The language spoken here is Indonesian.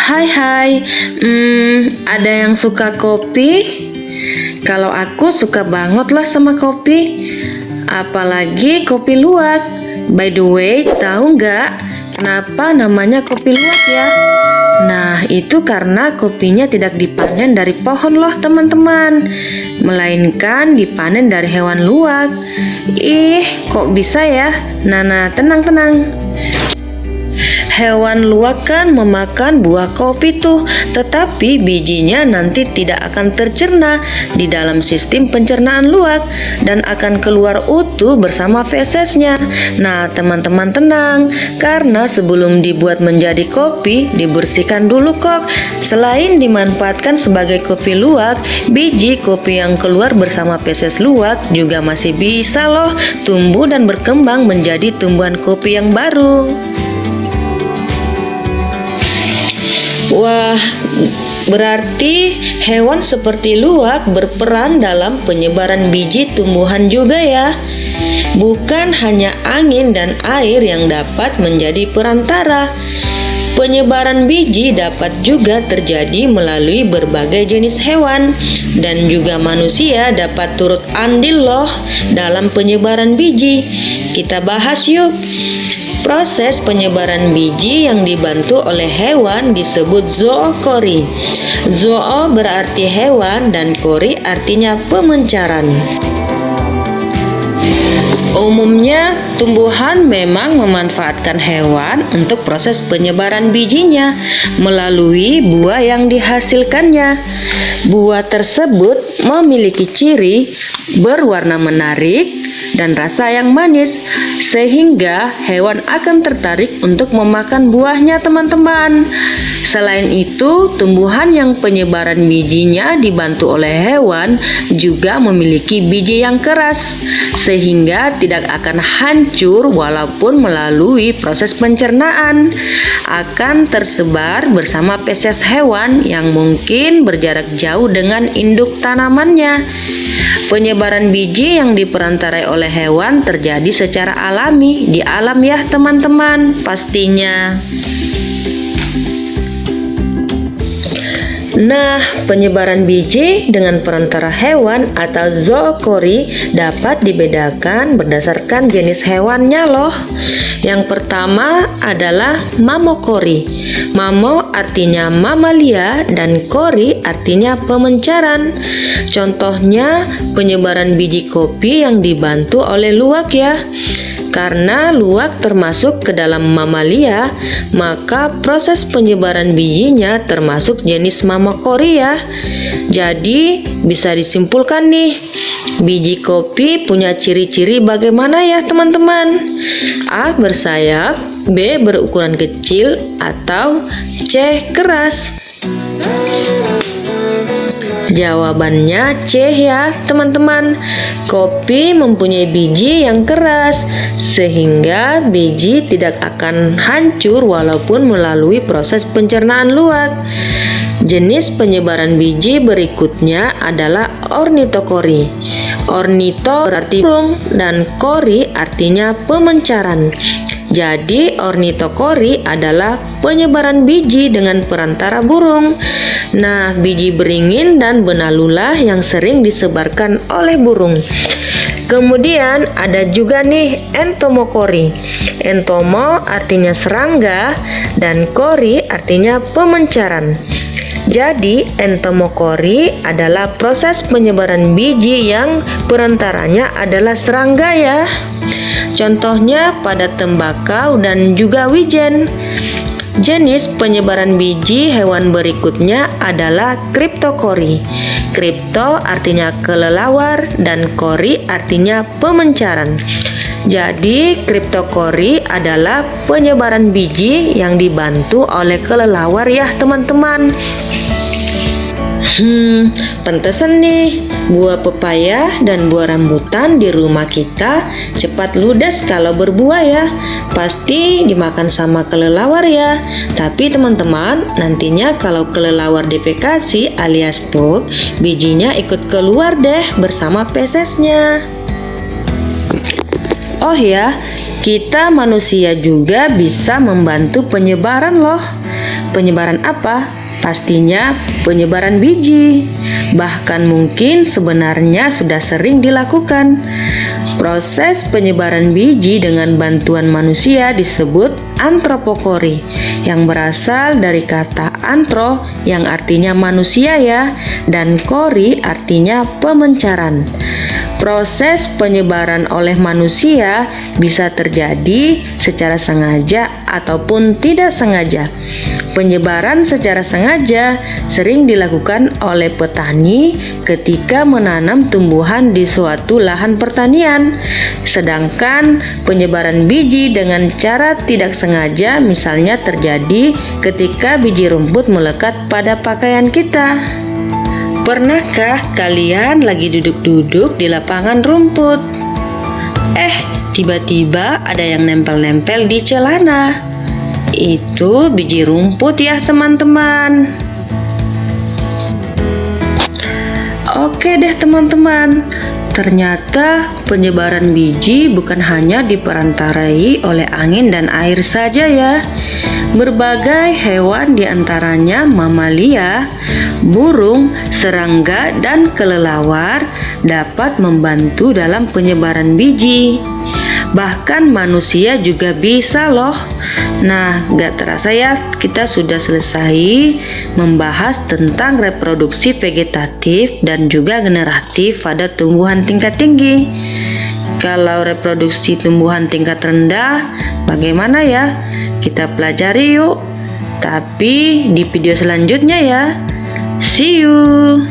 Hai hai, ada yang suka kopi? Kalau aku suka banget lah sama kopi, apalagi kopi luwak. By the way, tahu nggak kenapa namanya kopi luwak ya? Nah, itu karena kopinya tidak dipanen dari pohon loh teman-teman, melainkan dipanen dari hewan luwak. Ih, kok bisa ya? Nana, tenang-tenang. Hewan luwak kan memakan buah kopi tuh, tetapi bijinya nanti tidak akan tercerna di dalam sistem pencernaan luwak dan akan keluar utuh bersama fesesnya. Nah, teman-teman tenang, karena sebelum dibuat menjadi kopi, dibersihkan dulu kok. Selain dimanfaatkan sebagai kopi luwak, biji kopi yang keluar bersama feses luwak juga masih bisa loh tumbuh dan berkembang menjadi tumbuhan kopi yang baru. Wah, berarti hewan seperti luwak berperan dalam penyebaran biji tumbuhan juga ya. Bukan hanya angin dan air yang dapat menjadi perantara. Penyebaran biji dapat juga terjadi melalui berbagai jenis hewan dan juga manusia dapat turut andil loh dalam penyebaran biji. Kita bahas yuk. Proses penyebaran biji yang dibantu oleh hewan disebut zookori. Zoo berarti hewan dan kori artinya pemencaran. Umumnya, tumbuhan memang memanfaatkan hewan untuk proses penyebaran bijinya melalui buah yang dihasilkannya. Buah tersebut memiliki ciri berwarna menarik dan rasa yang manis, sehingga hewan akan tertarik untuk memakan buahnya, teman-teman. Selain itu, tumbuhan yang penyebaran bijinya dibantu oleh hewan juga memiliki biji yang keras, sehingga tidak akan hancur walaupun melalui proses pencernaan. Akan tersebar bersama feses hewan yang mungkin berjarak jauh dengan induk tanamannya. Penyebaran biji yang diperantarai oleh hewan terjadi secara alami di alam ya teman-teman, pastinya. Nah, penyebaran biji dengan perantara hewan atau zookori dapat dibedakan berdasarkan jenis hewannya loh. Yang pertama adalah mamokori. Mamo artinya mamalia dan kori artinya pemencaran. Contohnya penyebaran biji kopi yang dibantu oleh luwak ya. Karena luwak termasuk ke dalam mamalia, maka proses penyebaran bijinya termasuk jenis mamokori ya. Jadi bisa disimpulkan nih, biji kopi punya ciri-ciri bagaimana ya teman-teman? A. Bersayap, B. Berukuran kecil, atau C. Keras. Jawabannya C ya teman-teman. Kopi mempunyai biji yang keras, sehingga biji tidak akan hancur walaupun melalui proses pencernaan luwak. Jenis penyebaran biji berikutnya adalah ornitokori. Ornito berarti burung dan kori artinya pemencaran. Jadi ornitokori adalah penyebaran biji dengan perantara burung. Nah, biji beringin dan benalulah yang sering disebarkan oleh burung. Kemudian ada juga nih entomokori. Entomo artinya serangga dan kori artinya pemencaran. Jadi entomokori adalah proses penyebaran biji yang perantaranya adalah serangga ya. Contohnya pada tembakau dan juga wijen. Jenis penyebaran biji hewan berikutnya adalah kriptokori. Kripto artinya kelelawar dan kori artinya pemencaran. Jadi kriptokori adalah penyebaran biji yang dibantu oleh kelelawar ya teman-teman. Pantesan nih buah pepaya dan buah rambutan di rumah kita cepat ludes kalau berbuah ya. Pasti dimakan sama kelelawar ya. Tapi teman-teman, nantinya kalau kelelawar defekasi alias pup, bijinya ikut keluar deh bersama fesesnya. Oh ya, kita manusia juga bisa membantu penyebaran loh. Penyebaran apa? Pastinya penyebaran biji. Bahkan mungkin sebenarnya sudah sering dilakukan. Proses penyebaran biji dengan bantuan manusia disebut antropokori, yang berasal dari kata antro yang artinya manusia ya, dan kori artinya pemencaran. Proses penyebaran oleh manusia bisa terjadi secara sengaja ataupun tidak sengaja. Penyebaran secara sengaja sering dilakukan oleh petani ketika menanam tumbuhan di suatu lahan pertanian. Sedangkan penyebaran biji dengan cara tidak sengaja misalnya terjadi ketika biji rumput melekat pada pakaian kita. Pernahkah kalian lagi duduk-duduk di lapangan rumput? Tiba-tiba ada yang nempel-nempel di celana. Itu biji rumput ya teman-teman. Oke deh teman-teman, ternyata penyebaran biji bukan hanya diperantarai oleh angin dan air saja ya. Berbagai hewan diantaranya mamalia, burung, serangga, dan kelelawar dapat membantu dalam penyebaran biji. Bahkan manusia juga bisa loh. Nah, gak terasa ya, kita sudah selesai membahas tentang reproduksi vegetatif dan juga generatif pada tumbuhan tingkat tinggi. Kalau reproduksi tumbuhan tingkat rendah, bagaimana ya? Kita pelajari yuk. Tapi di video selanjutnya ya. See you.